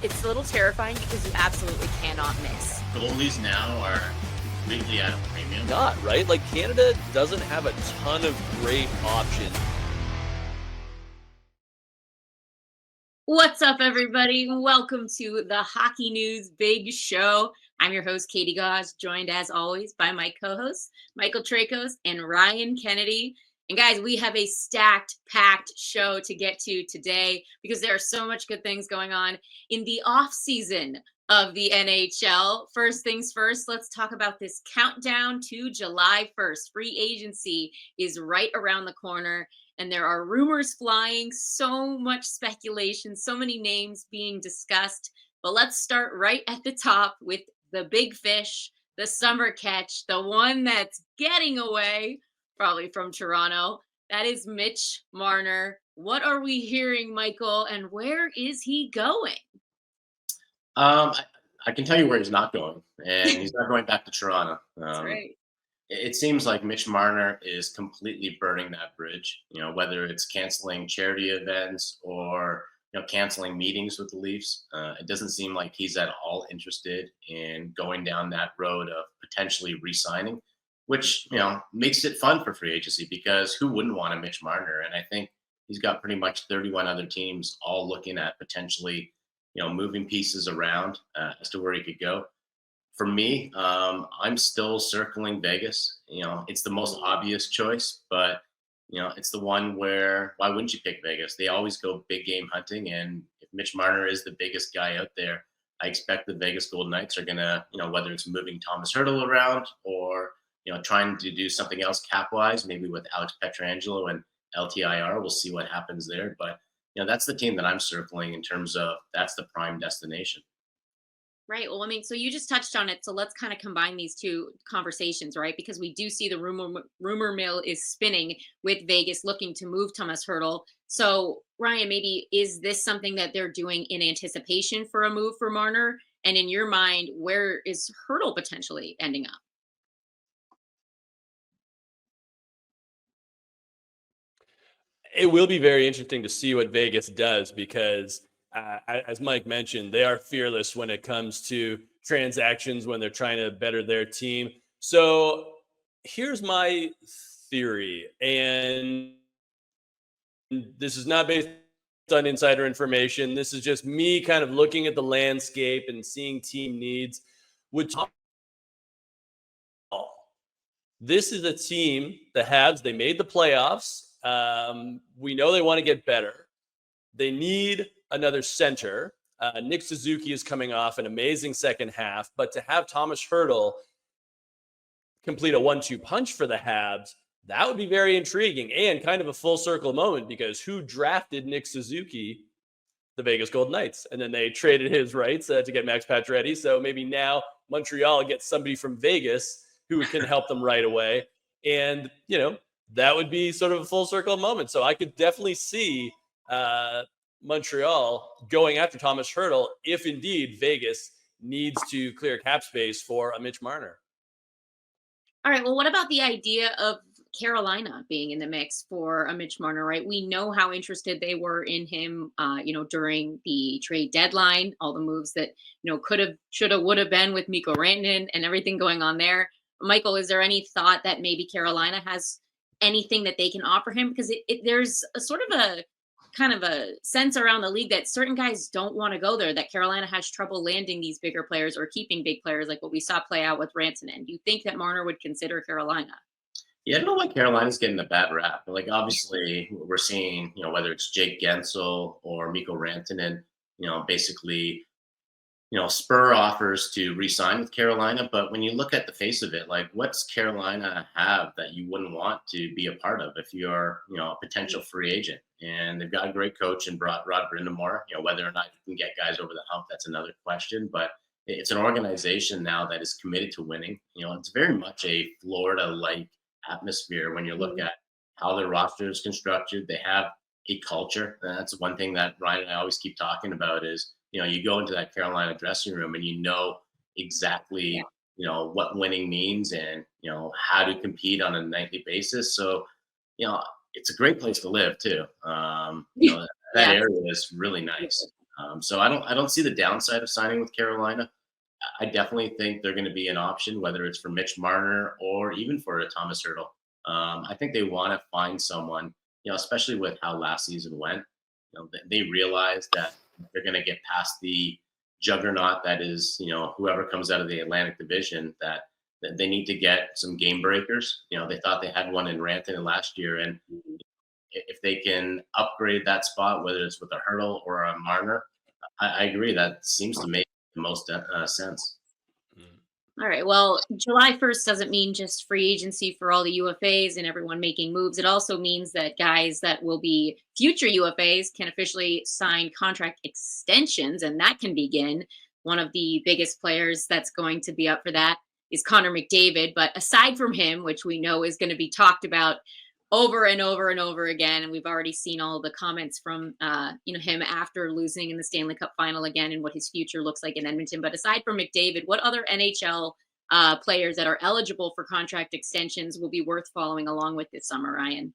it's a little terrifying because you absolutely cannot miss. Goalies now are completely at a premium. Not, right? Like, Canada doesn't have a ton of great options. What's up, everybody? Welcome to the Hockey News Big Show. I'm your host, Katie Gaus, joined as always by my co-hosts, Michael Traikos and Ryan Kennedy. And guys, we have a stacked, packed show to get to today because there are so much good things going on in the off season of the NHL. First things first, let's talk about this countdown to July 1st. Free agency is right around the corner. And there are rumors flying, so much speculation, so many names being discussed. But let's start right at the top with the big fish, the summer catch, the one that's getting away, probably from Toronto. That is Mitch Marner. What are we hearing, Michael, and where is he going? I can tell you where he's not going, and he's not going back to Toronto. That's right. It seems like Mitch Marner is completely burning that bridge, whether it's canceling charity events or, canceling meetings with the Leafs. It doesn't seem like he's at all interested in going down that road of potentially re-signing, which, makes it fun for free agency because who wouldn't want a Mitch Marner? And I think he's got pretty much 31 other teams all looking at potentially, moving pieces around as to where he could go. For me, I'm still circling Vegas. It's the most obvious choice, but it's the one where why wouldn't you pick Vegas? They always go big game hunting, and if Mitch Marner is the biggest guy out there, I expect the Vegas Golden Knights are gonna, whether it's moving Tomas Hertl around or trying to do something else cap-wise, maybe with Alex Pietrangelo and LTIR. We'll see what happens there, but that's the team that I'm circling in terms of that's the prime destination. Right. Well, I mean, so you just touched on it. So let's kind of combine these two conversations, right? Because we do see the rumor mill is spinning with Vegas looking to move Tomas Hertl. So Ryan, maybe is this something that they're doing in anticipation for a move for Marner? And in your mind, where is Hertl potentially ending up? It will be very interesting to see what Vegas does because as Mike mentioned, they are fearless when it comes to transactions when they're trying to better their team. So here's my theory, and this is not based on insider information. This is just me kind of looking at the landscape and seeing team needs. This is a team, the Habs, they made the playoffs. We know they want to get better. They need another center. Nick Suzuki is coming off an amazing second half, but to have Tomas Hertl complete a 1-2 punch for the Habs, that would be very intriguing and kind of a full circle moment because who drafted Nick Suzuki? The Vegas Golden Knights. And then they traded his rights to get Max Pacioretty. So maybe now Montreal gets somebody from Vegas who can help them right away. And, that would be sort of a full circle moment. So I could definitely see Montreal going after Tomas Hertl if indeed Vegas needs to clear cap space for a Mitch Marner. All right. Well, what about the idea of Carolina being in the mix for a Mitch Marner, right? We know how interested they were in him, during the trade deadline, all the moves that, could have, should have, would have been with Mikko Rantanen and everything going on there. Michael, is there any thought that maybe Carolina has anything that they can offer him? Because there's a sort of a kind of a sense around the league that certain guys don't want to go there, that Carolina has trouble landing these bigger players or keeping big players like what we saw play out with Rantanen. Do you think that Marner would consider Carolina? Yeah, I don't know why Carolina's getting a bad rap. Like, obviously, we're seeing, whether it's Jake Gensel or Mikko Rantanen, basically, spur offers to re-sign with Carolina. But when you look at the face of it, like, what's Carolina have that you wouldn't want to be a part of if you're, a potential free agent? And they've got a great coach and brought Rod Brindamore. Whether or not you can get guys over the hump, that's another question. But it's an organization now that is committed to winning. It's very much a Florida-like atmosphere when you look at how their roster is constructed. They have a culture. And that's one thing that Ryan and I always keep talking about is, you go into that Carolina dressing room and exactly, what winning means and, how to compete on a nightly basis. So, it's a great place to live too. That area is really nice. So I don't see the downside of signing with Carolina. I definitely think they're going to be an option, whether it's for Mitch Marner or even for a Tomas Hertl. I think they want to find someone, especially with how last season went. They realize that they're going to get past the juggernaut that is, whoever comes out of the Atlantic Division. That they need to get some game breakers. They thought they had one in Rantanen last year, and if they can upgrade that spot, whether it's with a Hertl or a Marner, I agree. That seems to make the most sense. All right. Well, July 1st doesn't mean just free agency for all the UFAs and everyone making moves. It also means that guys that will be future UFAs can officially sign contract extensions, and that can begin. One of the biggest players that's going to be up for that is Connor McDavid. But aside from him, which we know is going to be talked about over and over and over again, and we've already seen all the comments from him after losing in the Stanley Cup final again and what his future looks like in Edmonton. But aside from McDavid, what other NHL players that are eligible for contract extensions will be worth following along with this summer, Ryan?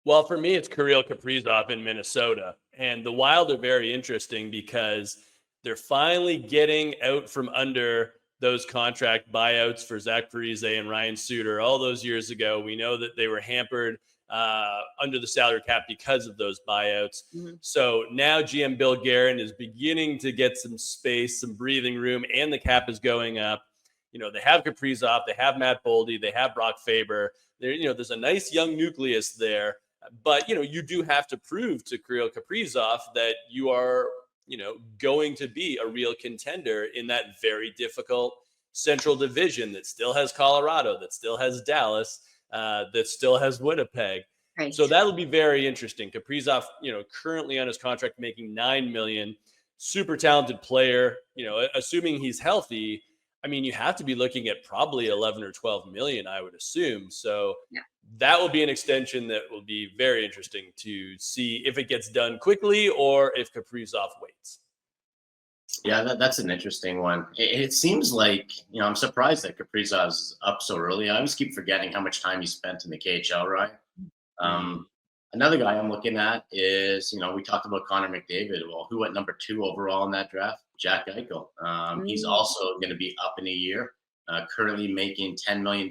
Well, for me, it's Kirill Kaprizov in Minnesota. And the Wild are very interesting because they're finally getting out from under those contract buyouts for Zach Parise and Ryan Suter all those years ago. We know that they were hampered under the salary cap because of those buyouts. Mm-hmm. So now GM Bill Guerin is beginning to get some space, some breathing room, and the cap is going up. They have Kaprizov, they have Matt Boldy, they have Brock Faber. There's a nice young nucleus there. But, you do have to prove to Kirill Kaprizov that you are going to be a real contender in that very difficult Central Division that still has Colorado, that still has Dallas, that still has Winnipeg. Right. So that'll be very interesting. Kaprizov, currently on his contract making $9 million, super talented player. Assuming he's healthy, I mean, you have to be looking at probably 11 or 12 million, I would assume. So yeah. That will be an extension that will be very interesting to see if it gets done quickly or if Kaprizov waits. Yeah, that's an interesting one. It seems like, I'm surprised that Kaprizov's up so early. I always keep forgetting how much time he spent in the KHL, right? Another guy I'm looking at is, we talked about Connor McDavid. Well, who went number 2 overall in that draft? Jack Eichel. He's also going to be up in a year, currently making $10 million.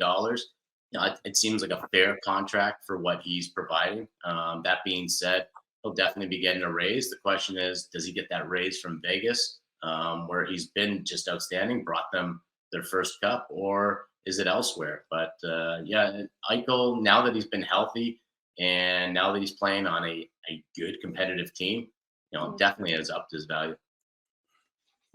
It seems like a fair contract for what he's providing. That being said, he'll definitely be getting a raise. The question is, does he get that raise from Vegas, where he's been just outstanding, brought them their first cup, or is it elsewhere? But Eichel, now that he's been healthy and now that he's playing on a good competitive team, definitely has upped his value.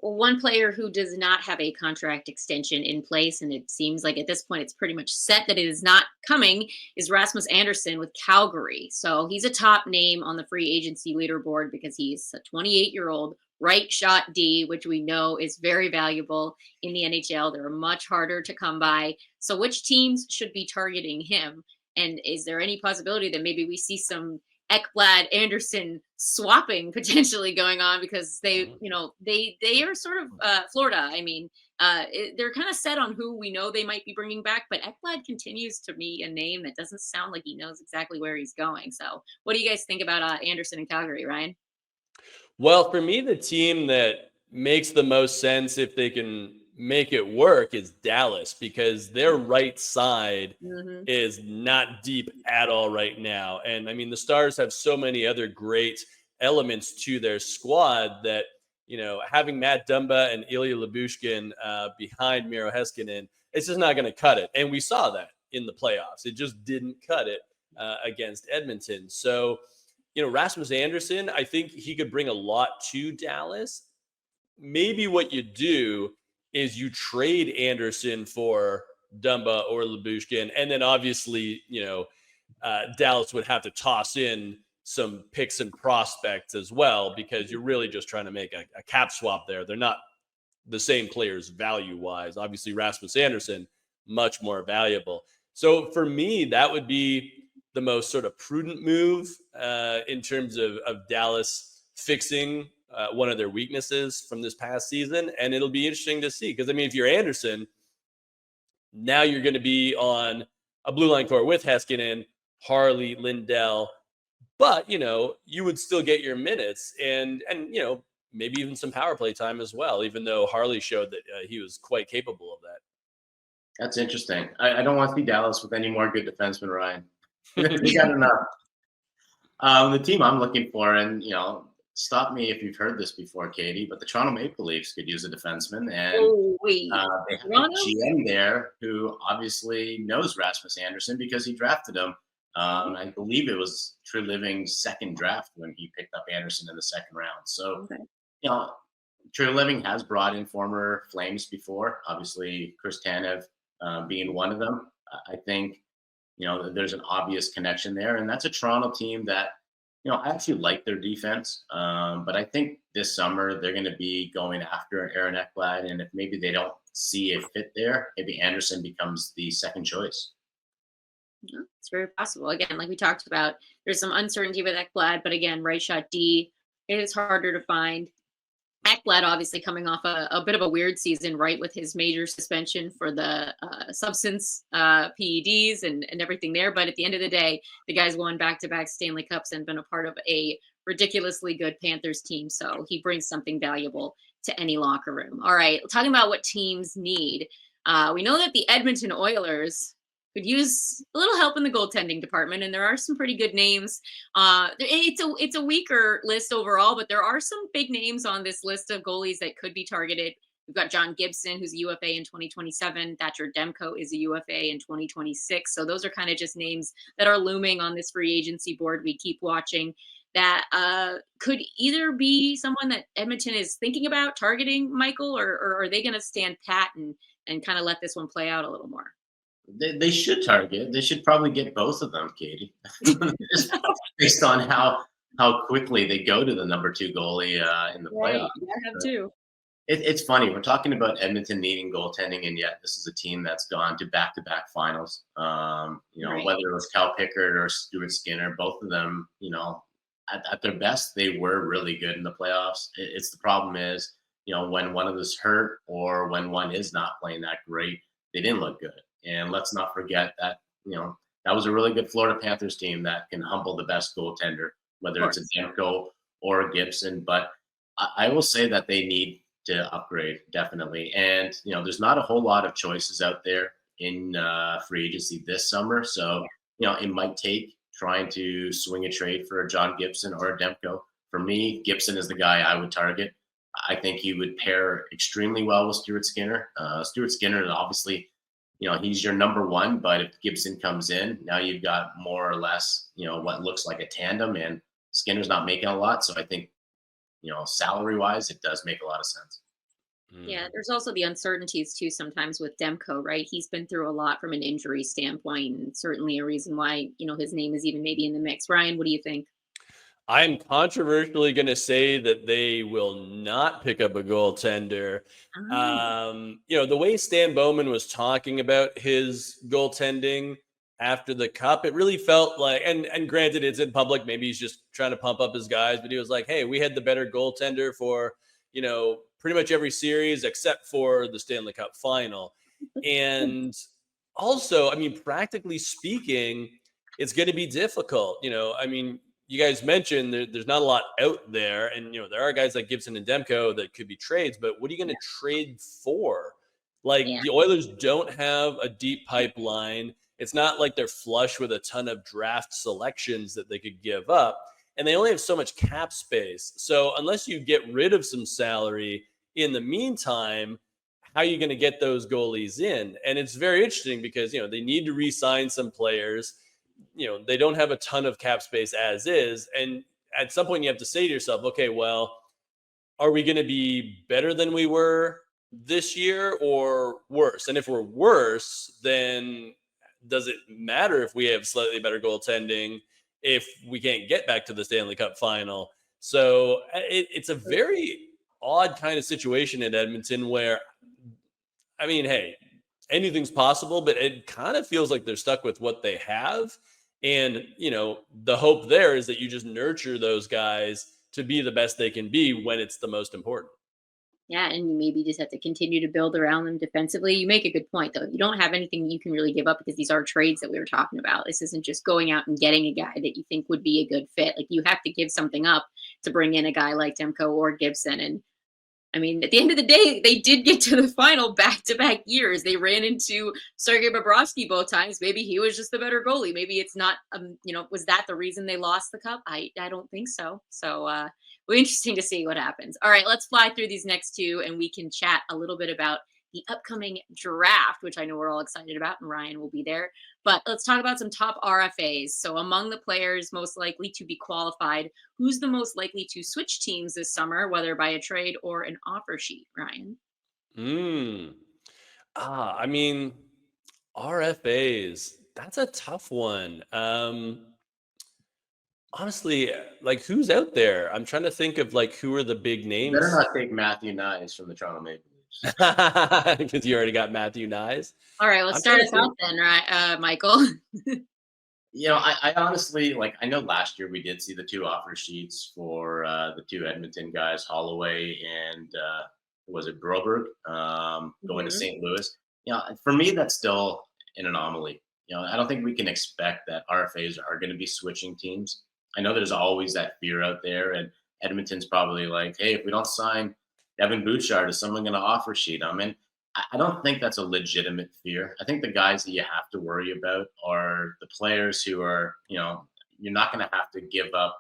Well, one player who does not have a contract extension in place, and it seems like at this point it's pretty much set that it is not coming, is Rasmus Anderson with Calgary. So he's a top name on the free agency leaderboard because he's a 28-year-old right shot D, which we know is very valuable in the NHL. They're much harder to come by. So which teams should be targeting him? And is there any possibility that maybe we see some Ekblad Anderson swapping potentially going on because they are sort of Florida. I mean, they're kind of set on who we know they might be bringing back, but Ekblad continues to be a name that doesn't sound like he knows exactly where he's going. So what do you guys think about Anderson in Calgary, Ryan? Well, for me, the team that makes the most sense if they can make it work is Dallas, because their right side is not deep at all right now. And I mean, the Stars have so many other great elements to their squad that, having Matt Dumba and Ilya Lyubushkin behind Miro Heiskanen, it's just not going to cut it. And we saw that in the playoffs. It just didn't cut it against Edmonton. So, Rasmus Anderson, I think he could bring a lot to Dallas. Maybe what you do is you trade Anderson for Dumba or Lyubushkin, and then obviously, Dallas would have to toss in some picks and prospects as well, because you're really just trying to make a cap swap there. They're not the same players value-wise. Obviously, Rasmus Anderson, much more valuable. So for me, that would be the most sort of prudent move in terms of Dallas fixing one of their weaknesses from this past season. And it'll be interesting to see, because, I mean, if you're Anderson, now you're going to be on a blue line core with Heiskanen, Harley, Lindell, but, you would still get your minutes and maybe even some power play time as well, even though Harley showed that he was quite capable of that. That's interesting. I don't want to see Dallas with any more good defensemen, Ryan. They got enough. The team I'm looking for, and stop me if you've heard this before, Katie, but the Toronto Maple Leafs could use a defenseman, and they have a GM there who obviously knows Rasmus Anderson because he drafted him. I believe it was True Living's second draft when he picked up Anderson in the second round. So, True Living has brought in former Flames before, obviously Chris Tanev being one of them. I think, there's an obvious connection there. And that's a Toronto team that, I actually like their defense. But I think this summer they're going to be going after Aaron Ekblad. And if maybe they don't see a fit there, maybe Anderson becomes the second choice. Yeah, it's very possible. Again, like we talked about, there's some uncertainty with Ekblad, but again, right shot D, it is harder to find. Ekblad obviously coming off a bit of a weird season, right, with his major suspension for the substance PEDs and everything there. But at the end of the day, the guy's won back-to-back Stanley Cups and been a part of a ridiculously good Panthers team. So he brings something valuable to any locker room. All right, talking about what teams need. We know that the Edmonton Oilers could use a little help in the goaltending department, and there are some pretty good names. It's a weaker list overall, but there are some big names on this list of goalies that could be targeted. We've got John Gibson, who's a UFA in 2027. Thatcher Demko is a UFA in 2026. So those are kind of just names that are looming on this free agency board. We keep watching. That could either be someone that Edmonton is thinking about targeting, Michael, or are they going to stand pat and kind of let this one play out a little more? They should target. They should probably get both of them, Katie, just based on how quickly they go to the number 2 goalie in the playoffs. I have too. It's funny. We're talking about Edmonton needing goaltending, and yet this is a team that's gone to back-to-back finals. Right. Whether it was Cal Pickard or Stuart Skinner, both of them, at their best, they were really good in the playoffs. It's the problem is, when one of us hurt or when one is not playing that great, they didn't look good. And let's not forget that, that was a really good Florida Panthers team that can humble the best goaltender, whether it's a Demko or a Gibson. But I will say that they need to upgrade, definitely. And, there's not a whole lot of choices out there in free agency this summer. So, it might take trying to swing a trade for a John Gibson or a Demko. For me, Gibson is the guy I would target. I think he would pair extremely well with Stuart Skinner. Stuart Skinner is obviously, he's your number 1, but if Gibson comes in, now you've got more or less, what looks like a tandem, and Skinner's not making a lot. So I think, salary wise, it does make a lot of sense. Yeah, there's also the uncertainties too sometimes with Demko, right? He's been through a lot from an injury standpoint, and certainly a reason why, his name is even maybe in the mix. Ryan, what do you think? I'm controversially going to say that they will not pick up a goaltender. The way Stan Bowman was talking about his goaltending after the Cup, it really felt like, and granted, it's in public, maybe he's just trying to pump up his guys, but he was like, hey, we had the better goaltender for, pretty much every series except for the Stanley Cup final. And also, practically speaking, it's going to be difficult. You guys mentioned there's not a lot out there, and there are guys like Gibson and Demko that could be trades, but what are you going to trade for? The Oilers don't have a deep pipeline. It's not like they're flush with a ton of draft selections that they could give up, and they only have so much cap space. So unless you get rid of some salary in the meantime, how are you going to get those goalies in? And it's very interesting because, they need to re-sign some players. They don't have a ton of cap space as is. And at some point you have to say to yourself, okay, well, are we going to be better than we were this year or worse? And if we're worse, then does it matter if we have slightly better goaltending if we can't get back to the Stanley Cup final? So it's a very odd kind of situation in Edmonton where, hey, anything's possible, but it kind of feels like they're stuck with what they have. And, the hope there is that you just nurture those guys to be the best they can be when it's the most important. Yeah, and you maybe just have to continue to build around them defensively. You make a good point, though. You don't have anything you can really give up because these are trades that we were talking about. This isn't just going out and getting a guy that you think would be a good fit. Like, you have to give something up to bring in a guy like Demko or Gibson. And I mean, at the end of the day, they did get to the final back-to-back years. They ran into Sergei Bobrovsky both times. Maybe he was just the better goalie. Maybe it's not, was that the reason they lost the cup? I don't think so. So, well, interesting to see what happens. All right, let's fly through these next two, and we can chat a little bit about the upcoming draft, which I know we're all excited about, and Ryan will be there. But let's talk about some top RFAs. So among the players most likely to be qualified, who's the most likely to switch teams this summer, whether by a trade or an offer sheet, Ryan? I mean, RFAs, that's a tough one. Honestly, like, who's out there? I'm trying to think of like who are the big names. Better not take Matthew Nyes from the Toronto Maple Leafs. Because you already got Matthew Nyes. All right, let's start us out then, right, Michael? I honestly, like, I know last year we did see the two offer sheets for the two Edmonton guys, Holloway and was it Broberg, going to St. Louis. For me, that's still an anomaly. I don't think we can expect that RFAs are going to be switching teams. I know there's always that fear out there, and Edmonton's probably like, hey, if we don't sign Evan Bouchard, is someone going to offer sheet him? And I don't think that's a legitimate fear. I think the guys that you have to worry about are the players who are, you're not going to have to give up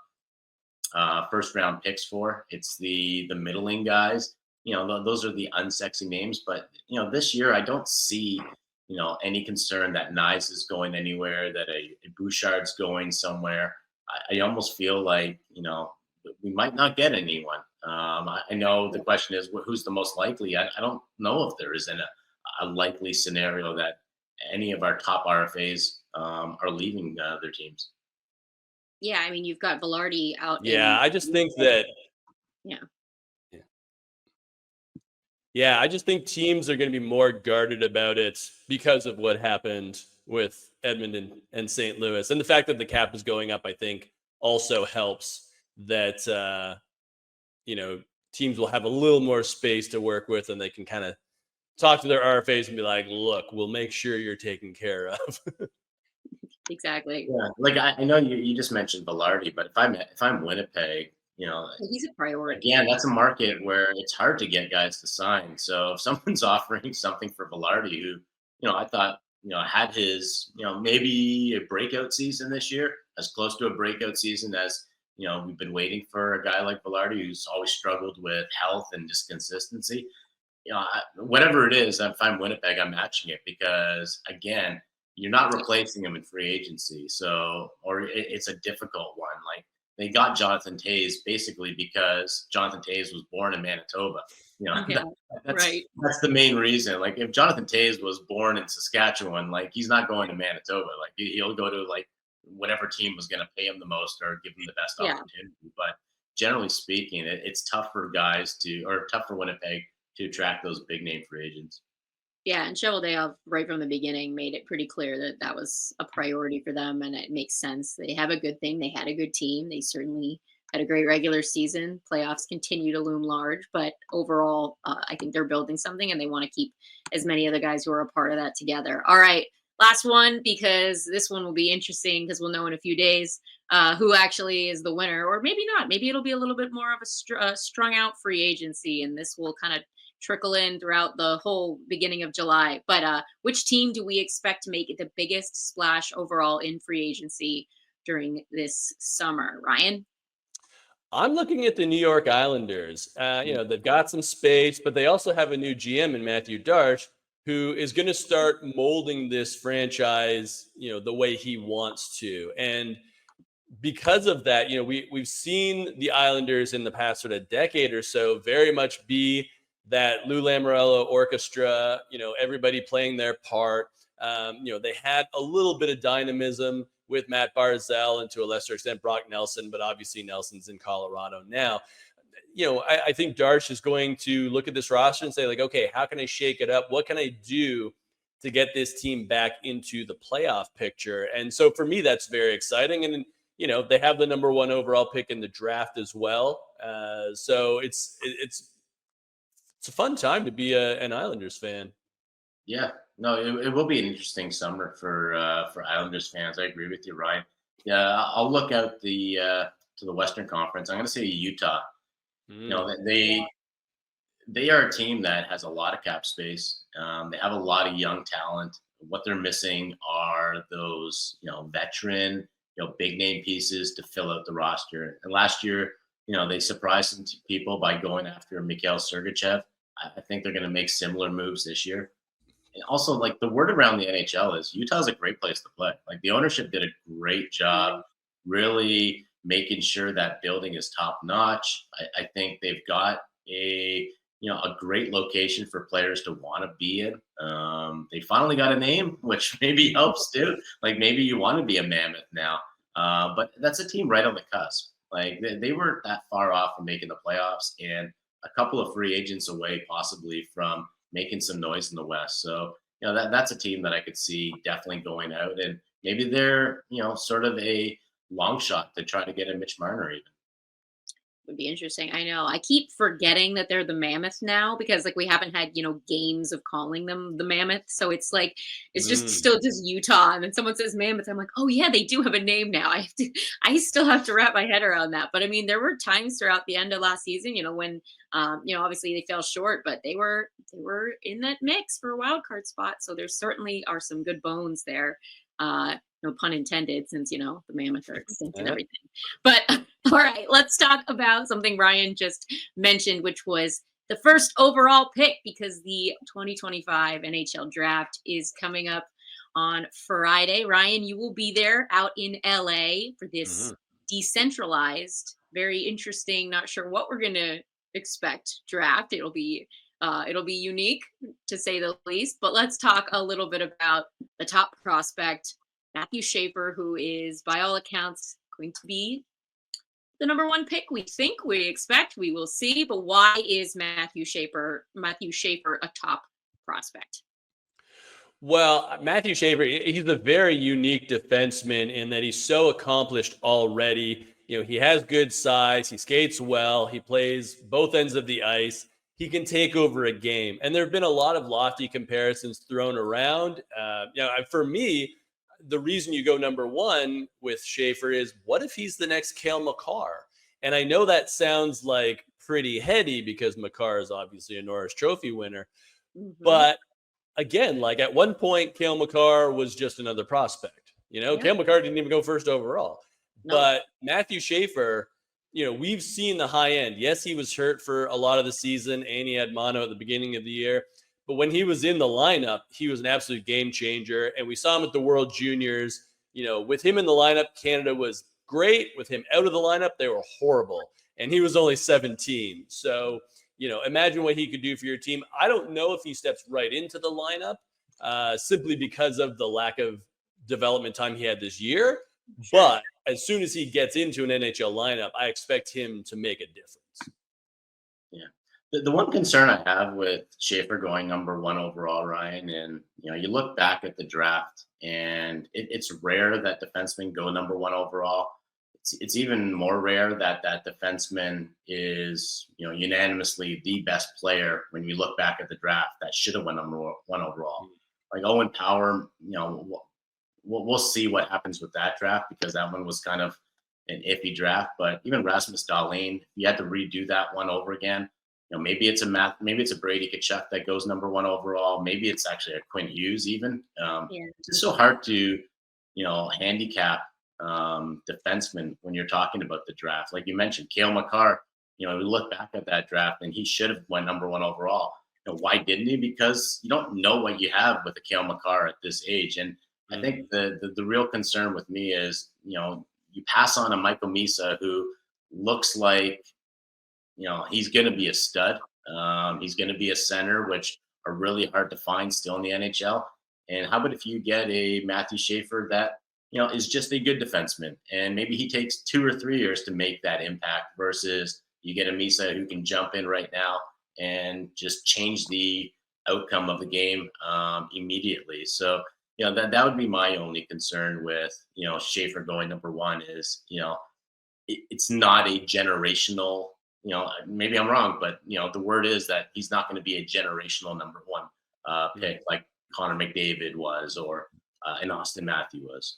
first round picks for. It's the middling guys. Those are the unsexy names. But this year I don't see any concern that Nyes is going anywhere, that a Bouchard's going somewhere. I almost feel like we might not get anyone. I know the question is who's the most likely. I don't know if there is a likely scenario that any of our top RFAs are leaving their teams. Yeah, I mean, you've got Valardi out. Yeah, I just think that. Yeah, I just think teams are going to be more guarded about it because of what happened with Edmonton and St. Louis. And the fact that the cap is going up, I think, also helps that, teams will have a little more space to work with, and they can kind of talk to their RFAs and be like, look, we'll make sure you're taken care of. Exactly. Yeah, like I know you just mentioned Valardi, but if I'm Winnipeg, he's a priority. Again, that's a market where it's hard to get guys to sign. So if someone's offering something for Valardi, who, I thought, had his, maybe a breakout season this year, as close to a breakout season as, we've been waiting for a guy like Valardi who's always struggled with health and just consistency. Whatever it is, if I'm Winnipeg, I'm matching it because, again, you're not replacing him in free agency. So, it's a difficult one. Like, they got Jonathan Toews basically because Jonathan Toews was born in Manitoba. That's the main reason. Like, if Jonathan Toews was born in Saskatchewan, like, he's not going to Manitoba. Like, he'll go to like whatever team was going to pay him the most or give him the best opportunity. But generally speaking, it's tough for tough for Winnipeg to attract those big name free agents. Yeah, and Cheveldayoff, right from the beginning, made it pretty clear that that was a priority for them, and it makes sense. They have a good thing. They had a good team. They certainly had a great regular season. Playoffs continue to loom large, but overall, I think they're building something, and they want to keep as many of the guys who are a part of that together. All right, last one, because this one will be interesting because we'll know in a few days who actually is the winner, or maybe not. Maybe it'll be a little bit more of a strung out free agency, and this will kind of trickle in throughout the whole beginning of July. But which team do we expect to make the biggest splash overall in free agency during this summer? Ryan? I'm looking at the New York Islanders. They've got some space, but they also have a new GM in Matthew Darche, who is going to start molding this franchise, the way he wants to. And because of that, we've seen the Islanders in the past sort of decade or so very much be that Lou Lamoriello orchestra, everybody playing their part. They had a little bit of dynamism with Matt Barzal and to a lesser extent Brock Nelson, but obviously Nelson's in Colorado now. I think Darche is going to look at this roster and say, like, okay, how can I shake it up? What can I do to get this team back into the playoff picture? And so for me, that's very exciting. And, they have the number 1 overall pick in the draft as well. So it's It's a fun time to be an Islanders fan. Yeah, no, it will be an interesting summer for Islanders fans. I agree with you, Ryan. Yeah, I'll look out to the Western Conference. I'm going to say Utah. You know, they are a team that has a lot of cap space. They have a lot of young talent. What they're missing are those, veteran, big name pieces to fill out the roster. And last year, they surprised some people by going after Mikhail Sergachev. I think they're going to make similar moves this year. And also, like, the word around the NHL is Utah's a great place to play. Like, the ownership did a great job really making sure that building is top notch. I think they've got a great location for players to want to be in. They finally got a name, which maybe helps too. Like, maybe you want to be a Mammoth now. But that's a team right on the cusp. Like, they weren't that far off from making the playoffs, and a couple of free agents away possibly from making some noise in the West. So, that's a team that I could see definitely going out, and maybe they're, sort of a long shot to try to get a Mitch Marner even. Would be interesting. I know. I keep forgetting that they're the Mammoth now because we haven't had, games of calling them the Mammoth. So it's like it's just still just Utah. And then someone says Mammoth. I'm like, oh yeah, they do have a name now. I still have to wrap my head around that. But I mean, there were times throughout the end of last season, when obviously they fell short, but they were in that mix for a wild card spot. So there certainly are some good bones there. No pun intended, since the Mammoth are extinct and everything. But all right, let's talk about something Ryan just mentioned, which was the first overall pick, because the 2025 NHL Draft is coming up on Friday. Ryan, you will be there out in LA for this decentralized, very interesting, not sure what we're going to expect draft. It'll be unique, to say the least. But let's talk a little bit about the top prospect, Matthew Schaefer, who is, by all accounts, going to be the number one pick. We expect, we will see. But why is Matthew Schaefer a top prospect? Well, Matthew Schaefer, he's a very unique defenseman in that he's so accomplished already. He has good size. He skates well. He plays both ends of the ice. He can take over a game. And there have been a lot of lofty comparisons thrown around. For me, the reason you go number one with Schaefer is, what if he's the next Cale Makar? And I know that sounds like pretty heady because Makar is obviously a Norris Trophy winner. But again, at one point, Cale Makar was just another prospect. Cale Makar didn't even go first overall. No. But Matthew Schaefer, we've seen the high end. Yes, he was hurt for a lot of the season, and he had mono at the beginning of the year. But when he was in the lineup, he was an absolute game changer. And we saw him at the World Juniors. With him in the lineup, Canada was great. With him out of the lineup, they were horrible. And he was only 17. So, imagine what he could do for your team. I don't know if he steps right into the lineup simply because of the lack of development time he had this year. But as soon as he gets into an NHL lineup, I expect him to make a difference. Yeah. The one concern I have with Schaefer going number one overall, Ryan, and you look back at the draft, and it's rare that defensemen go number one overall. It's even more rare that defenseman is unanimously the best player when you look back at the draft that should have went number one overall. Like Owen Power, we'll see what happens with that draft, because that one was kind of an iffy draft. But even Rasmus Dahlin, you had to redo that one over again. Maybe it's a Brady Tkachuk that goes number one overall. Maybe it's actually a Quinn Hughes even. It's just so hard to, handicap defensemen when you're talking about the draft. Like you mentioned, Cale Makar, we look back at that draft and he should have went number one overall. Why didn't he? Because you don't know what you have with a Cale Makar at this age. And I think the real concern with me is, you pass on a Michael Misa who looks like, he's going to be a stud. He's going to be a center, which are really hard to find still in the NHL. And how about if you get a Matthew Schaefer that, is just a good defenseman, and maybe he takes 2 or 3 years to make that impact, versus you get a Misa who can jump in right now and just change the outcome of the game immediately. So, that would be my only concern with, Schaefer going number one is, it's not a generational maybe I'm wrong, but the word is that he's not going to be a generational number one pick like Connor McDavid was, or an Austin Matthews was.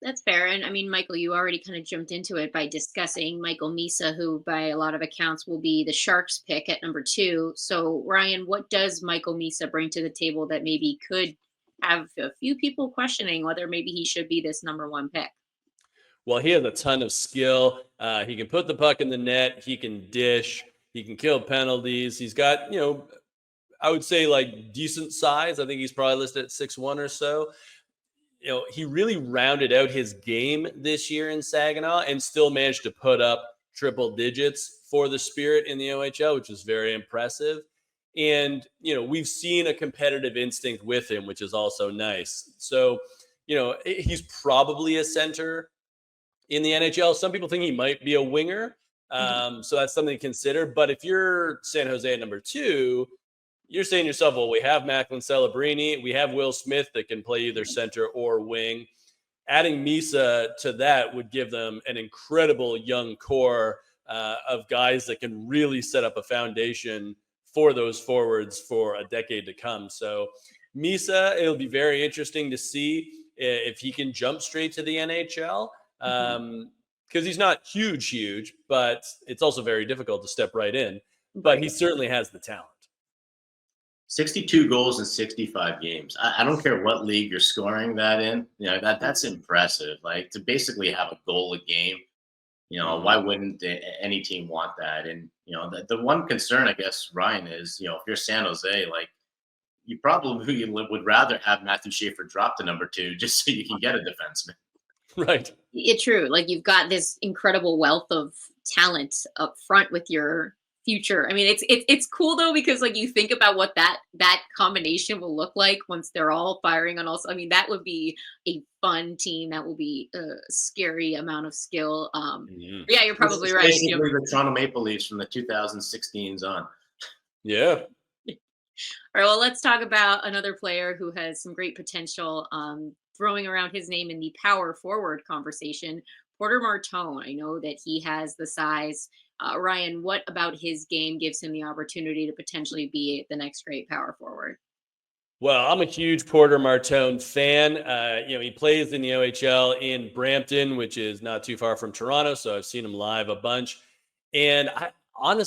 That's fair. And I mean, Michael, you already kind of jumped into it by discussing Michael Misa, who by a lot of accounts will be the Sharks pick at number 2. So Ryan, what does Michael Misa bring to the table that maybe could have a few people questioning whether maybe he should be this number 1 pick? Well, he has a ton of skill. He can put the puck in the net. He can dish. He can kill penalties. He's got, I would say like decent size. I think he's probably listed at 6'1" or so. He really rounded out his game this year in Saginaw and still managed to put up triple digits for the Spirit in the OHL, which is very impressive. And, we've seen a competitive instinct with him, which is also nice. So, he's probably a center in the NHL. Some people think he might be a winger. So that's something to consider. But if you're San Jose at number 2, you're saying to yourself, well, we have Macklin Celebrini. We have Will Smith that can play either center or wing. Adding Misa to that would give them an incredible young core of guys that can really set up a foundation for those forwards for a decade to come. So Misa, it'll be very interesting to see if he can jump straight to the NHL. Because he's not huge, but it's also very difficult to step right in. But he certainly has the talent. 62 goals in 65 games. I don't care what league you're scoring that in. That's impressive. Like, to basically have a goal a game, why wouldn't any team want that? And, the one concern, I guess, Ryan, is, if you're San Jose, like, you probably would rather have Matthew Schaefer drop to number 2 just so you can get a defenseman. Right. It's true. Like, you've got this incredible wealth of talent up front with your future. I mean, it's cool though, because like you think about what that combination will look like once they're all firing on all. I mean, that would be a fun team. That will be a scary amount of skill. Yeah, you're probably right. Basically, the Toronto Maple Leafs from the 2016s on. Yeah. All right. Well, let's talk about another player who has some great potential. Throwing around his name in the power forward conversation, Porter Martone. I know that he has the size. Ryan, what about his game gives him the opportunity to potentially be the next great power forward? Well, I'm a huge Porter Martone fan. He plays in the OHL in Brampton, which is not too far from Toronto. So I've seen him live a bunch. And I've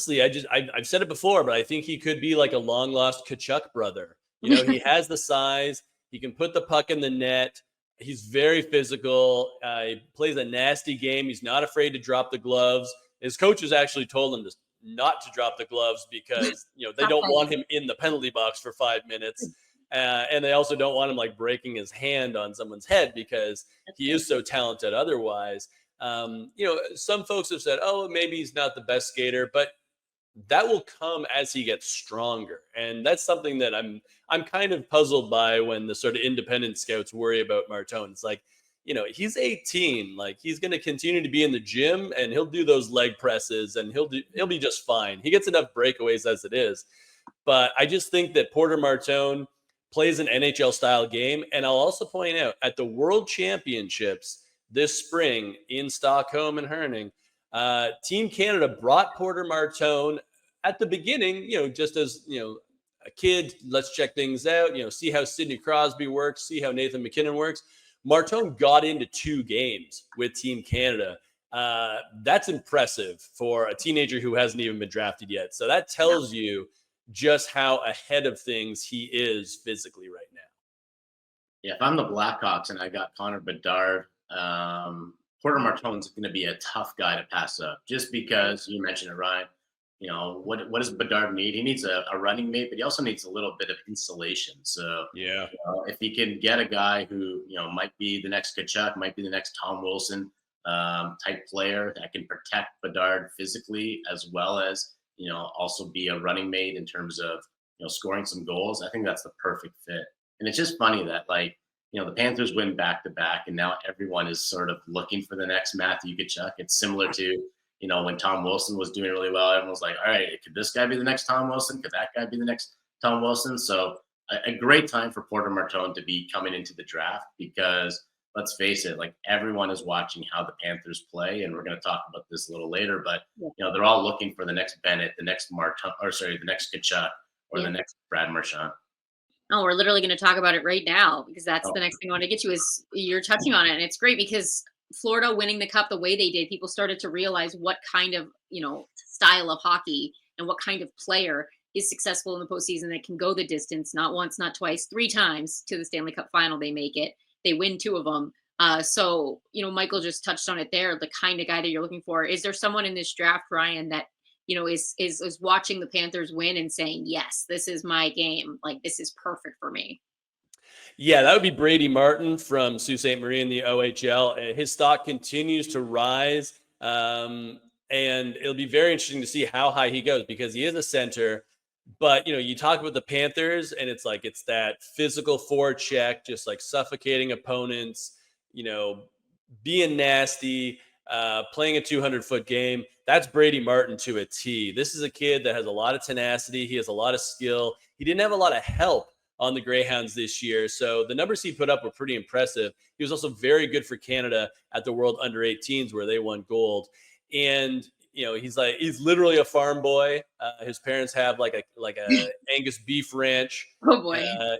said it before, but I think he could be like a long lost Tkachuk brother. He has the size. He can put the puck in the net. He's very physical. He plays a nasty game. He's not afraid to drop the gloves. His coaches actually told him not to drop the gloves because, they don't want him in the penalty box for 5 minutes. And they also don't want him like breaking his hand on someone's head because he is so talented otherwise. Some folks have said, oh, maybe he's not the best skater, but that will come as he gets stronger. And that's something that I'm kind of puzzled by when the sort of independent scouts worry about Martone. It's like, he's 18. Like, he's going to continue to be in the gym and he'll do those leg presses and he'll be just fine. He gets enough breakaways as it is. But I just think that Porter Martone plays an NHL style game. And I'll also point out at the World Championships this spring in Stockholm and Herning, Team Canada brought Porter Martone at the beginning, just as, a kid, let's check things out, see how Sidney Crosby works, see how Nathan McKinnon works. Martone got into 2 games with Team Canada. That's impressive for a teenager who hasn't even been drafted yet. So that tells you just how ahead of things he is physically right now. Yeah, if I'm the Blackhawks and I got Connor Bedard, Porter Martone's going to be a tough guy to pass up just because you mentioned it, Ryan. What does Bedard need? He needs a running mate, but he also needs a little bit of insulation. So yeah, if he can get a guy who, might be the next Tkachuk, might be the next Tom Wilson type player that can protect Bedard physically as well as, also be a running mate in terms of, scoring some goals, I think that's the perfect fit. And it's just funny that the Panthers win back-to-back and now everyone is sort of looking for the next Matthew Tkachuk. It's similar to, when Tom Wilson was doing really well, everyone was like, all right, could this guy be the next Tom Wilson? Could that guy be the next Tom Wilson? So a great time for Porter Martone to be coming into the draft because, let's face it, like everyone is watching how the Panthers play, and we're going to talk about this a little later. But they're all looking for the next Bennett, the next the next Kachuk, or the next Brad Marchand. Oh, we're literally going to talk about it right now, because that's the next thing I want to get to. Is you're touching on it, and it's great because Florida winning the cup the way they did, people started to realize what kind of style of hockey and what kind of player is successful in the postseason that can go the distance, not once, not twice, 3 times to the Stanley Cup final. They make it. They win 2 of them. So, Michael just touched on it there, the kind of guy that you're looking for. Is there someone in this draft, Ryan, that, is watching the Panthers win and saying, yes, this is my game. Like, this is perfect for me? Yeah, that would be Brady Martin from Sault Ste. Marie in the OHL. His stock continues to rise. And it'll be very interesting to see how high he goes, because he is a center. But, you talk about the Panthers, and it's that physical forecheck, just like suffocating opponents, being nasty, playing a 200-foot game. That's Brady Martin to a T. This is a kid that has a lot of tenacity. He has a lot of skill. He didn't have a lot of help on the Greyhounds this year, so the numbers he put up were pretty impressive. He was also very good for Canada at the World Under-18s, where they won gold. And he's literally a farm boy. His parents have like a Angus beef ranch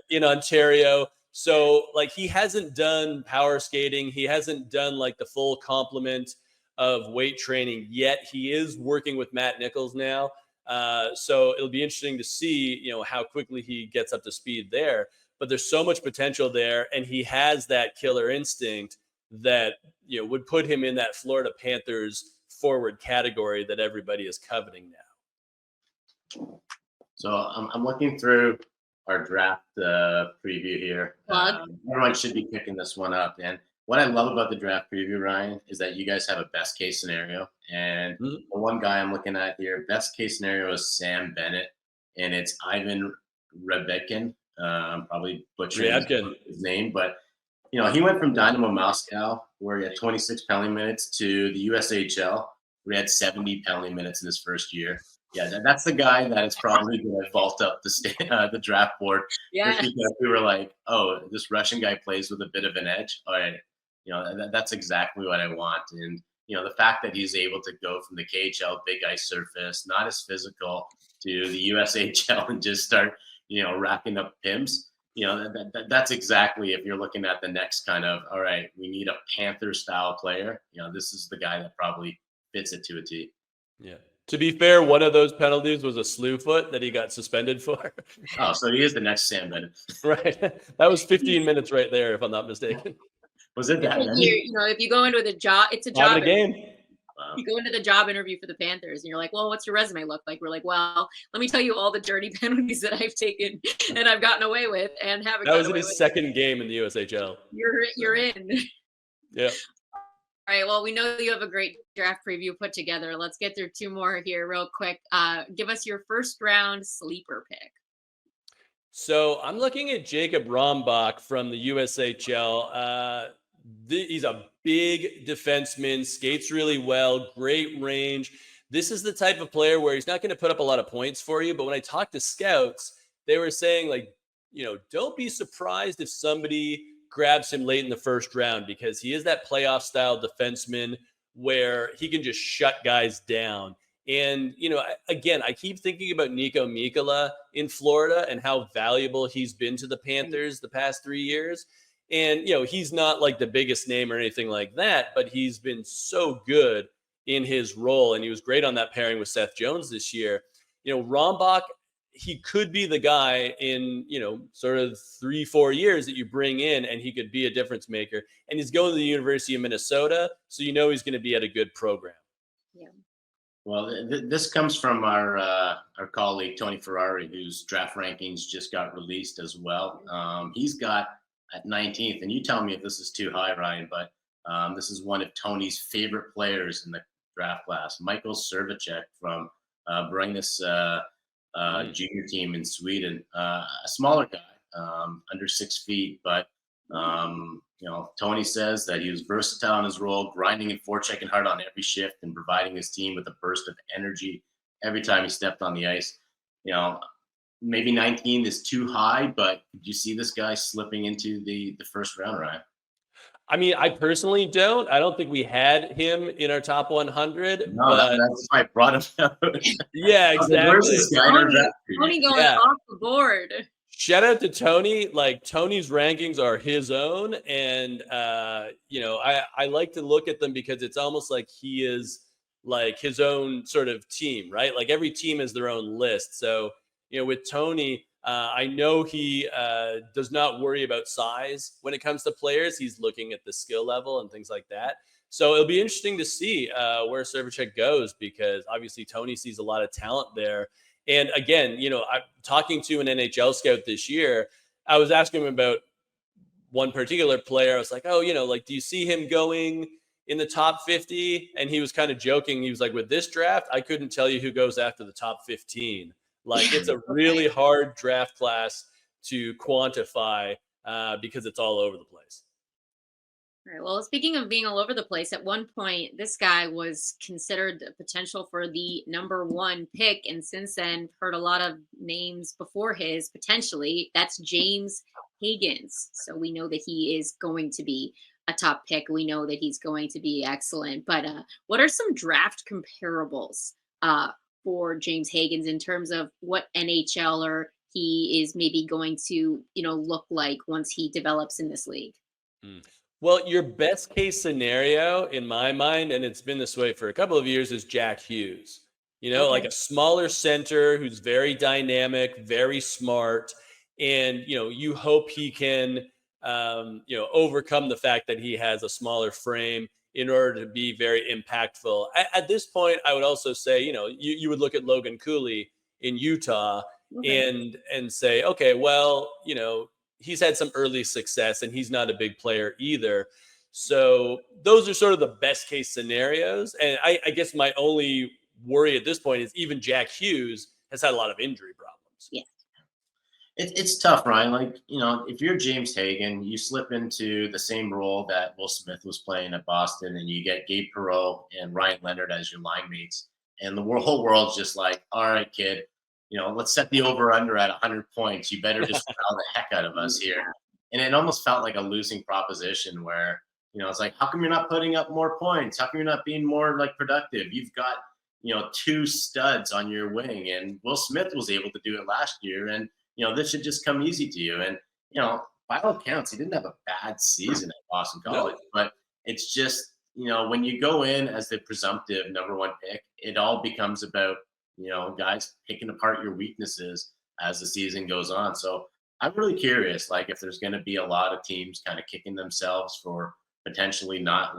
in Ontario. So he hasn't done power skating. He hasn't done the full complement of weight training yet. He is working with Matt Nichols now. So it'll be interesting to see, how quickly he gets up to speed there. But there's so much potential there, and he has that killer instinct that would put him in that Florida Panthers forward category that everybody is coveting now. So I'm looking through our draft preview here. Everyone should be picking this one up. And what I love about the draft preview, Ryan, is that you guys have a best case scenario. And the one guy I'm looking at here, best case scenario is Sam Bennett, and it's Ivan Rebetkin. I'm probably butchering his name, but he went from Dynamo Moscow, where he had 26 penalty minutes, to the USHL, where he had 70 penalty minutes in his first year. Yeah, that's the guy that is probably going to vault up the draft board. Yeah, just because we were like, oh, this Russian guy plays with a bit of an edge. All right, that's exactly what I want. And the fact that he's able to go from the KHL big ice surface, not as physical, to the USHL and just start racking up PIMs. That's exactly, if you're looking at the next kind of, all right, we need a Panther style player. This is the guy that probably fits it to a T. Yeah. To be fair, one of those penalties was a slew foot that he got suspended for. Oh, so he is the next Sam Bennett. Right. That was 15 minutes right there, if I'm not mistaken. Was it that many? If you go into the job, it's a job game. Wow. You go into the job interview for the Panthers and you're like, well, what's your resume look like? We're like, well, let me tell you all the dirty penalties that I've taken and I've gotten away with and haven't. That was in his second game in the USHL. You're in. Yeah. All right. Well, we know you have a great draft preview put together. Let's get through 2 more here real quick. Give us your first round sleeper pick. So I'm looking at Jacob Rombach from the USHL. He's a big defenseman, skates really well, great range. This is the type of player where he's not going to put up a lot of points for you. But when I talked to scouts, they were saying, don't be surprised if somebody grabs him late in the first round, because he is that playoff style defenseman where he can just shut guys down. And, again, I keep thinking about Nico Mikkola in Florida and how valuable he's been to the Panthers the past 3 years. And, he's not like the biggest name or anything like that, but he's been so good in his role. And he was great on that pairing with Seth Jones this year. Rombach, he could be the guy in, sort of 3-4 years that you bring in, and he could be a difference maker. And he's going to the University of Minnesota, so he's going to be at a good program. Yeah. Well, this comes from our colleague Tony Ferrari, whose draft rankings just got released as well. He's got at 19th, and you tell me if this is too high, Ryan, but this is one of Tony's favorite players in the draft class, Michael Servacek from Brynäs junior team in Sweden. A smaller guy, under 6 feet, but Tony says that he was versatile in his role, grinding and forechecking hard on every shift and providing his team with a burst of energy every time he stepped on the ice. Maybe 19 is too high, but did you see this guy slipping into the first round, Ryan? I mean, I personally don't. I don't think we had him in our top 100. No, but that's why I brought him out. yeah, I was like, where's exactly. this guy in our Tony, draft? Tony going Yeah. off the board. Shout out to Tony. Like, Tony's rankings are his own, and I like to look at them because it's almost like he is like his own sort of team, right? Like every team has their own list. So with Tony, I know he does not worry about size when it comes to players. He's looking at the skill level and things like that. So it'll be interesting to see where Servachek goes, because obviously Tony sees a lot of talent there. And again, I'm talking to an NHL scout this year. I was asking him about one particular player. I was like, oh, like, do you see him going in the top 50? And he was kind of joking. He was like, with this draft, I couldn't tell you who goes after the top 15. Like, it's a really hard draft class to quantify because it's all over the place. Right. Well, speaking of being all over the place, at one point, this guy was considered the potential for the #1 pick. And since then, heard a lot of names before his potentially. That's James Haggins. So we know that he is going to be a top pick. We know that he's going to be excellent. But what are some draft comparables for James Haggins in terms of what NHLer he is maybe going to, look like once he develops in this league? Well, your best case scenario in my mind, and it's been this way for a couple of years, is Jack Hughes. Like a smaller center who's very dynamic, very smart. And, you hope he can, overcome the fact that he has a smaller frame in order to be very impactful. At this point, I would also say, you would look at Logan Cooley in Utah and say, okay, well, he's had some early success and he's not a big player either. So those are sort of the best case scenarios. And I guess my only worry at this point is even Jack Hughes has had a lot of injury problems. Yeah. It's tough, Ryan. Like, if you're James Hagan, you slip into the same role that Will Smith was playing at Boston, and you get Gabe Perreault and Ryan Leonard as your line mates. And the whole world's just like, all right, kid, let's set the over-under at 100 points. You better just foul the heck out of us here. And it almost felt like a losing proposition where, it's like, how come you're not putting up more points? How come you're not being more, like, productive? You've got, 2 studs on your wing. And Will Smith was able to do it last year. And, this should just come easy to you. And, by all accounts, he didn't have a bad season at Boston College. No. But it's just, when you go in as the presumptive #1 pick, it all becomes about, guys picking apart your weaknesses as the season goes on. So I'm really curious, like, if there's going to be a lot of teams kind of kicking themselves for potentially not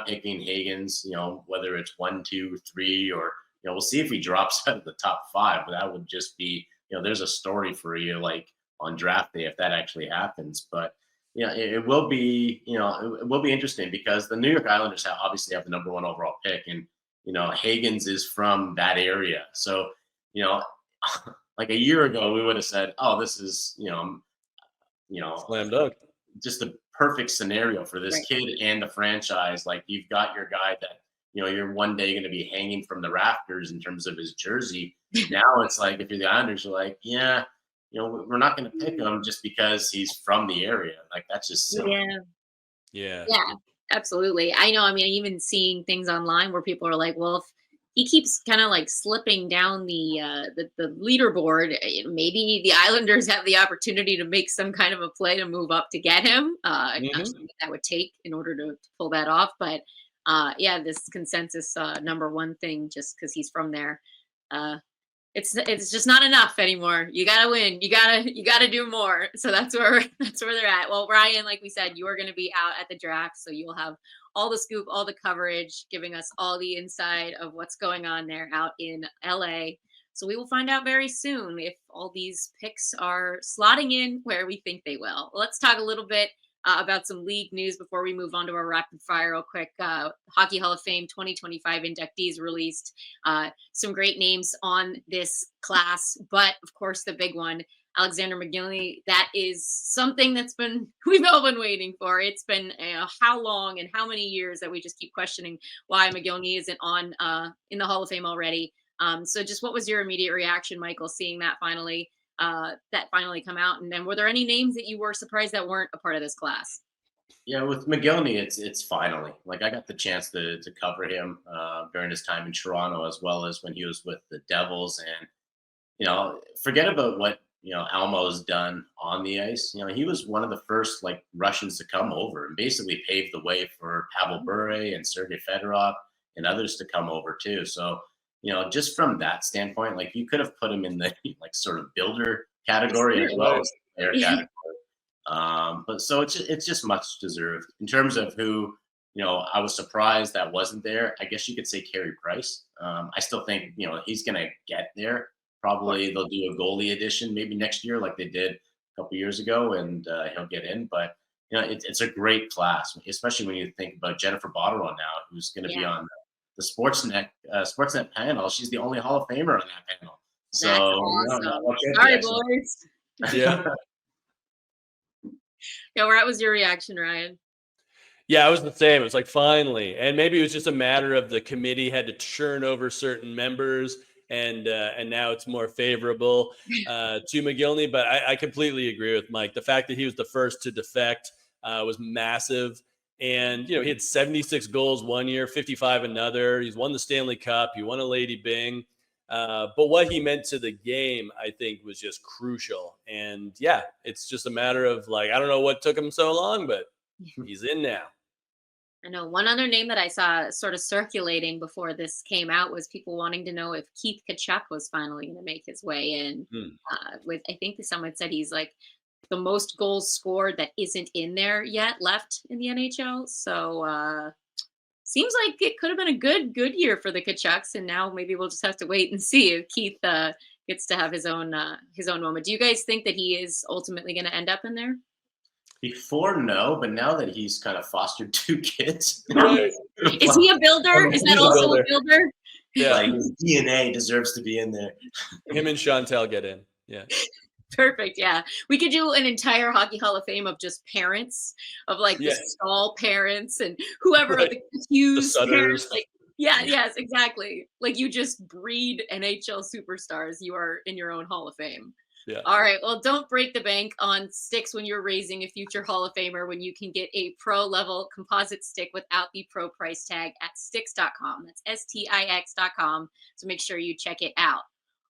picking Haggins, whether it's 1, 2, 3, or, we'll see if he drops out of the top 5. But that would just be, there's a story for you, like, on draft day if that actually happens. But, it will be, it will be interesting because the New York Islanders obviously have the #1 overall pick. And, Haggins is from that area. So, like a year ago, we would have said, oh, this is, slam dunk, just the perfect scenario for this kid and the franchise. Like, you've got your guy that, you're one day going to be hanging from the rafters in terms of his jersey. Now it's like, if you're the Islanders, you're like, yeah, we're not going to pick him just because he's from the area. Like, that's just silly. Yeah. Absolutely. I know. I mean, even seeing things online where people are like, well, if he keeps kind of like slipping down the leaderboard, maybe the Islanders have the opportunity to make some kind of a play to move up to get him. Not something that would take in order to pull that off. But this consensus #1 thing, just because he's from there, it's just not enough anymore. You gotta win. You gotta do more. So that's where they're at. Well, Ryan, like we said, you are going to be out at the draft, so you'll have all the scoop, all the coverage, giving us all the inside of what's going on there out in LA. So we will find out very soon if all these picks are slotting in where we think they will. Let's talk a little bit about some league news before we move on to our rapid fire real quick. Hockey Hall of Fame 2025 inductees released. Some great names on this class, but of course the big one, Alexander McGillney. That is something we've all been waiting for. It's been how long and how many years that we just keep questioning why McGillney isn't on in the Hall of Fame already. So just what was your immediate reaction, Michael, seeing that finally come out? And then were there any names that you were surprised that weren't a part of this class? Yeah, with McGillney, it's finally like I got the chance to cover him during his time in Toronto as well as when he was with the Devils, and forget about what Almo's done on the ice. He was one of the first like Russians to come over and basically paved the way for Pavel Bure and Sergei Fedorov and others to come over too. So just from that standpoint, like you could have put him in the like sort of builder category as well as player category. But so it's just much deserved in terms of who I was surprised that wasn't there. I guess you could say Carey Price. I still think he's gonna get there. Probably they'll do a goalie edition maybe next year, like they did a couple years ago, and he'll get in. But it's a great class, especially when you think about Jennifer Botterill now, who's going to be on the Sportsnet panel. She's the only Hall of Famer on that panel. So that's awesome. Sorry, boys. Yeah. Yeah, what was your reaction, Ryan? Yeah, it was the same. It was like finally, and maybe it was just a matter of the committee had to churn over certain members, and now it's more favorable to McGillney. But I completely agree with Mike. The fact that he was the first to defect was massive, and he had 76 goals one year, 55 another. He's won the Stanley Cup. He won a Lady Byng. But what he meant to the game, I think, was just crucial. And yeah, it's just a matter of like, I don't know what took him so long, but he's in now. I know one other name that I saw sort of circulating before this came out was people wanting to know if Keith Tkachuk was finally going to make his way in. With I think someone said he's like the most goals scored that isn't in there yet left in the NHL. So seems like it could have been a good year for the Tkachuks, and now maybe we'll just have to wait and see if Keith gets to have his own moment. Do you guys think that he is ultimately going to end up in there? Before, no, but now that he's kind of fostered 2 kids, is he a builder? Is that also a builder? Yeah, like his DNA deserves to be in there. Him and Chantel get in. Yeah. Perfect. Yeah. We could do an entire Hockey Hall of Fame of just parents, of like the Stahl parents and whoever the Hughes parents. Like, yes, exactly. Like you just breed NHL superstars. You are in your own Hall of Fame. Yeah. All right. Well, don't break the bank on sticks when you're raising a future Hall of Famer when you can get a pro level composite stick without the pro price tag at Stix.com. That's STIX.com. So make sure you check it out.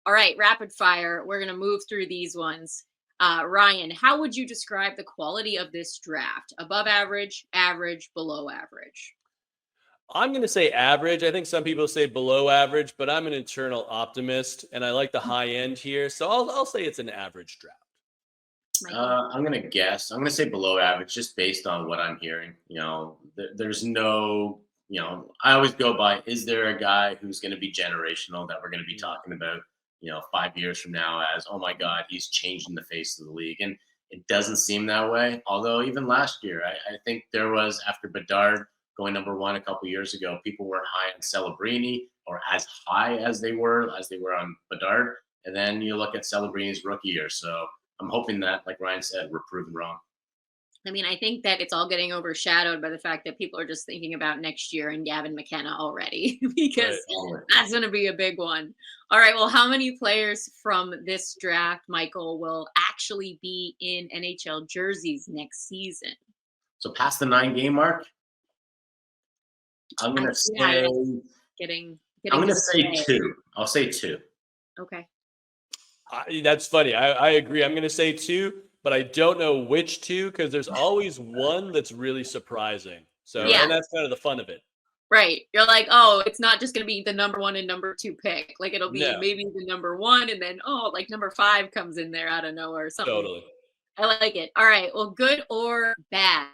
All right, rapid fire. We're going to move through these ones. Ryan, how would you describe the quality of this draft? Above average, average, below average? I'm going to say average. I think some people say below average, but I'm an eternal optimist, and I like the high end here. So I'll say it's an average draft. I'm going to guess. I'm going to say below average just based on what I'm hearing. There's no, I always go by, is there a guy who's going to be generational that we're going to be talking about 5 years from now as, oh my God, he's changing the face of the league. And it doesn't seem that way. Although even last year, I think there was, after Bedard going number 1 a couple years ago, people were high on Celebrini or as high as they were on Bedard. And then you look at Celebrini's rookie year. So I'm hoping that, like Ryan said, we're proven wrong. I mean, I think that it's all getting overshadowed by the fact that people are just thinking about next year and Gavin McKenna already, because that's going to be a big one. All right. Well, how many players from this draft, Michael, will actually be in NHL jerseys next season? So past the 9-game mark, I'm going to say getting I'm going to say 2. I'll say 2. Okay. That's funny. I agree. I'm going to say 2. But I don't know which 2 because there's always one that's really surprising. So and that's kind of the fun of it. Right. You're like, oh, it's not just going to be the number 1 and number 2 pick. Like it'll be maybe the number 1 and then, like number 5 comes in there out of nowhere or something. Totally. I like it. All right. Well, good or bad,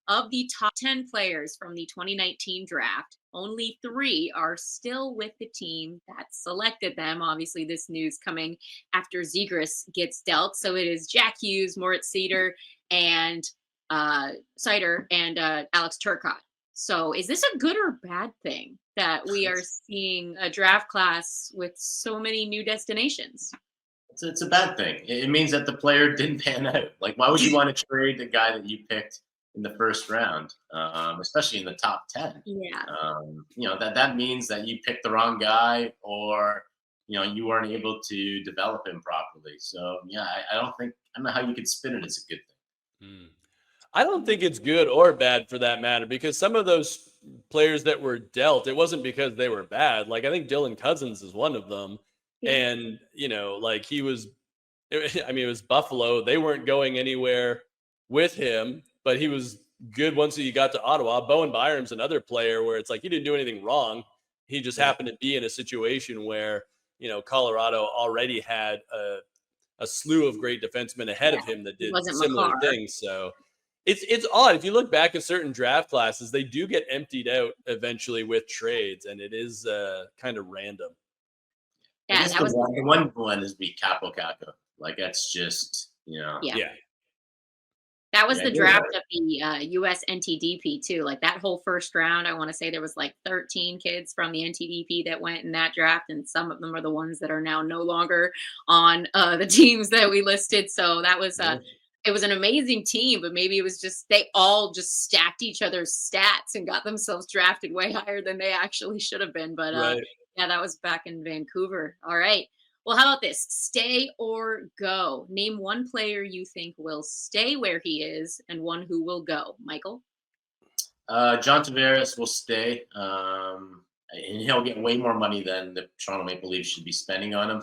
of the top 10 players from the 2019 draft, only 3 are still with the team that selected them. Obviously, this news coming after Zegras gets dealt. So it is Jack Hughes, Moritz Seider, and Alex Turcotte. So is this a good or bad thing that we are seeing a draft class with so many new destinations? It's a bad thing. It means that the player didn't pan out. Like, why would you want to trade the guy that you picked in the first round, especially in the top 10? Yeah. That means that you picked the wrong guy, or you weren't able to develop him properly. So I don't know how you could spin it as a good thing. I don't think it's good or bad for that matter, because some of those players that were dealt, it wasn't because they were bad. Like, I think Dylan Cousins is one of them. Yeah. And, like he was, I mean, it was Buffalo. They weren't going anywhere with him, but he was good once he got to Ottawa. Bowen Byram's another player where it's like he didn't do anything wrong. He just happened to be in a situation where, Colorado already had a slew of great defensemen ahead of him that did similar things. So it's odd. If you look back at certain draft classes, they do get emptied out eventually with trades, and it is kind of random. Yeah, that was the one is be Capo Caco. Like, that's just, Yeah. That was the draft of the US NTDP too. Like, that whole first round, I want to say there was like 13 kids from the NTDP that went in that draft, and some of them are the ones that are now no longer on the teams that we listed. So that was it was an amazing team, but maybe it was just they all just stacked each other's stats and got themselves drafted way higher than they actually should have been. But yeah, that was back in Vancouver. All right. Well, how about this? Stay or go? Name one player you think will stay where he is and one who will go. Michael? John Tavares will stay. And he'll get way more money than the Toronto Maple Leafs should be spending on him.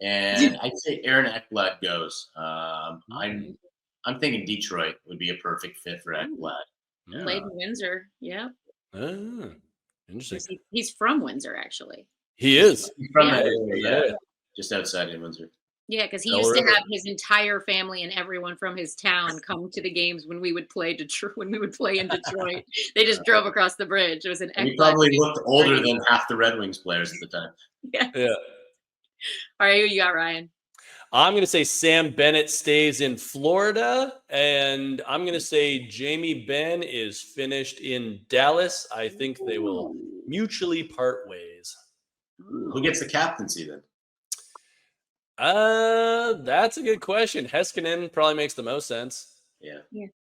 And I'd say Aaron Ekblad goes. I'm thinking Detroit would be a perfect fit for Ekblad. Yeah. Played in Windsor. Yeah. Interesting. He's from Windsor, actually. He is. He's from that area, just outside of Windsor. Yeah, because he used to have his entire family and everyone from his town come to the games when we would play in Detroit. They just drove across the bridge. It was an. He probably looked older than half the Red Wings players at the time. Yeah. All right, who you got, Ryan? I'm going to say Sam Bennett stays in Florida, and I'm going to say Jamie Benn is finished in Dallas. I think they will mutually part ways. Who gets the captaincy then? That's a good question. Heiskanen probably makes the most sense. Yeah.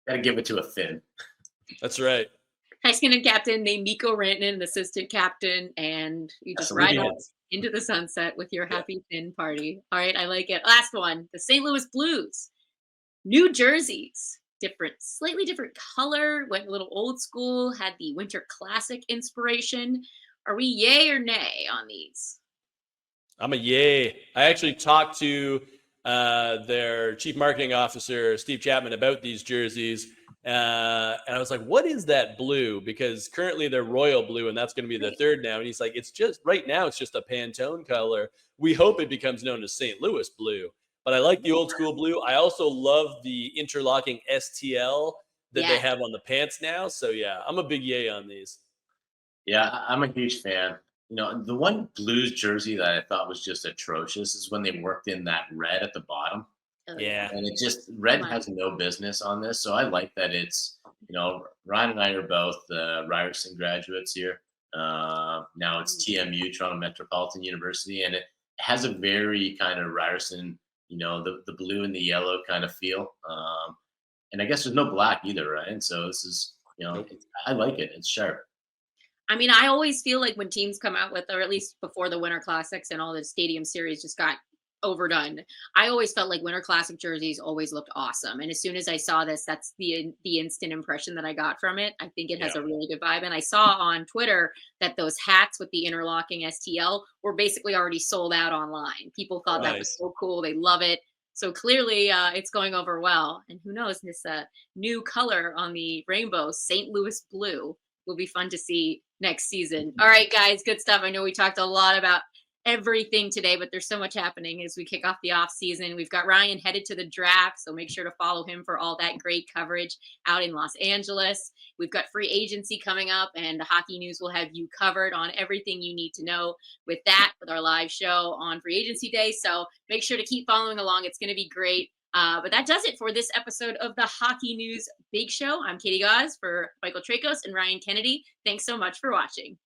Got to give it to a Finn. That's right. Heiskanen captain, named Mikko Rantanen assistant captain, and you just ride off into the sunset with your happy Finn party. All right, I like it. Last one, the St. Louis Blues. New jerseys, slightly different color, went a little old school, had the Winter Classic inspiration. Are we yay or nay on these? I'm a yay. I actually talked to their chief marketing officer, Steve Chapman, about these jerseys. And I was like, what is that blue? Because currently they're royal blue, and that's going to be the third now. And he's like, it's just right now, it's just a Pantone color. We hope it becomes known as St. Louis blue. But I like the old school blue. I also love the interlocking STL that they have on the pants now. So yeah, I'm a big yay on these. Yeah, I'm a huge fan. The one Blues jersey that I thought was just atrocious is when they worked in that red at the bottom. Yeah. And it just, red has no business on this. So I like that it's, Ryan and I are both Ryerson graduates here. Now it's TMU, Toronto Metropolitan University, and it has a very kind of Ryerson, the blue and the yellow kind of feel. And I guess there's no black either, right? And so this is, I like it. It's sharp. I mean, I always feel like when teams come out with, or at least before the Winter Classics and all the stadium series just got overdone, I always felt like Winter Classic jerseys always looked awesome. And as soon as I saw this, that's the instant impression that I got from it. I think it has a really good vibe. And I saw on Twitter that those hats with the interlocking STL were basically already sold out online. People thought that was so cool. They love it. So clearly it's going over well. And who knows, this new color on the rainbow, St. Louis blue, will be fun to see next season. All right, guys, good stuff. I know we talked a lot about everything today, but there's so much happening as we kick off the off season. We've got Ryan headed to the draft, so make sure to follow him for all that great coverage out in Los Angeles. We've got free agency coming up, and the Hockey News will have you covered on everything you need to know with our live show on free agency day. So make sure to keep following along. It's going to be great. But that does it for this episode of the Hockey News Big Show. I'm Katie Gaus for Michael Traikos and Ryan Kennedy. Thanks so much for watching.